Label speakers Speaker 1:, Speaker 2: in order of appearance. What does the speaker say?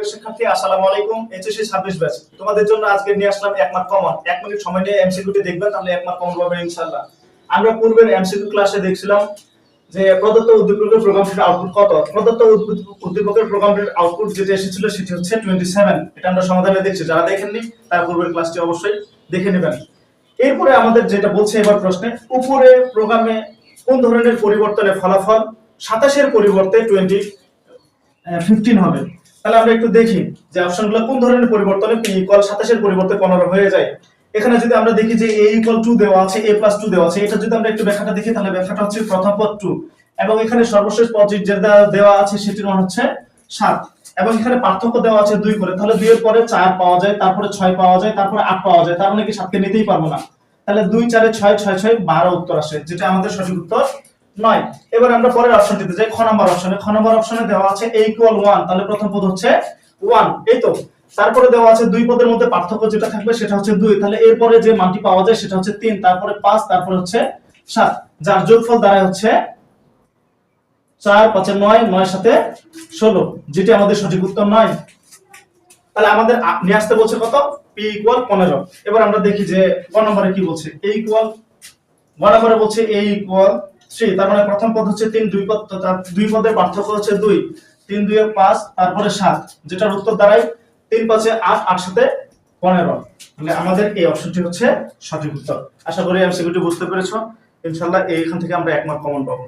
Speaker 1: প্রিয় শিক্ষার্থী, আসসালামু আলাইকুম। এইচএসসি 26 ব্যাচ তোমাদের জন্য আজকে নিয়ে আসলাম এক মার্ক কমন। 1 মিনিট সময় নিয়ে এমসিকিউটি দেখবেন, তাহলে এক মার্ক কমন পাবেন ইনশাআল্লাহ। আমরা পূর্বের এমসিকিউ ক্লাসে দেখছিলাম যে প্রদত্ত উদ্দীপকের প্রোগ্রামটির আউটপুট কত। প্রদত্ত উদ্দীপকের প্রোগ্রামটির আউটপুট যেটা এসেছিল সেটি হচ্ছে 27। এটা আমরা সমাধানে দেখছি, যারা দেখেননি তারা পূর্বের ক্লাসটি অবশ্যই দেখে নেবেন। এরপরে আমাদের যেটা বলছে এবার প্রশ্নে, উপরে প্রোগ্রামে কোন ধরনের পরিবর্তনে ফলাফল 27 এর পরিবর্তে 15 হবে। তাহলে আমরা একটু দেখি যে অপশনগুলো কোন ধরনের পরিবর্তনে p = 27 এর পরিবর্তে 15 হয়ে যায়। এখানে যদি আমরা দেখি যে a = 2 দেওয়া আছে, a + 2 দেওয়া আছে, এটা যদি আমরা একটু ব্যাখ্যাটা দেখি তাহলে ব্যাখ্যাটা হচ্ছে প্রথম পদ 2 এবং এখানে সর্বশেষ পদ যেটা দেওয়া আছে সেটির মান হচ্ছে 7 এবং এখানে পার্থক্য দেওয়া আছে 2 করে। তাহলে 2 এর পরে 4 পাওয়া যায়, তারপরে 6 পাওয়া যায়, তারপরে 8 পাওয়া যায়। তার মানে কি 7 কে নিতেই পারবো না। তাহলে 2 4 এ 6 6 6 12 উত্তর আসে, যেটা আমাদের সঠিক উত্তর নয়। এবার আমরা পরের অপশনটিতে যাই, খ নাম্বার অপশনে। খ নাম্বার অপশনে দেওয়া আছে a = 1, তাহলে প্রথম পদ হচ্ছে 1, এই তো। তারপরে দেওয়া আছে দুই পদের মধ্যে পার্থক্য যেটা থাকবে সেটা হচ্ছে 2, তাহলে এরপরে যে মানটি পাওয়া যায় সেটা হচ্ছে 3, তারপরে 5, তারপরে হচ্ছে 7, যার যোগফল দাঁড়ায় হচ্ছে 4 5 9, 9 7 16, যেটি আমাদের সঠিক উত্তর নয়। তাহলে আমাদের নিয়ে আসতে বলছে কত, p = 15। এবার আমরা দেখি যে ক নম্বরে কি বলছে। গ নম্বরে বলছে a = 3, তার মানে প্রথম পদ হচ্ছে 3, দুই পদের পার্থক্য হচ্ছে 2, 3 2 এ 5, তারপরে 7, যেটার উত্তর দাঁড়ায় 3 5 এ 8, 8 7 এ 15। তাহলে আমাদের এই অপশনটি হচ্ছে সঠিক উত্তর। আশা করি এমসিকিউটি বুঝতে পেরেছো। ইনশাআল্লাহ এখান থেকে আমরা এক মার্ক কমন পাবো।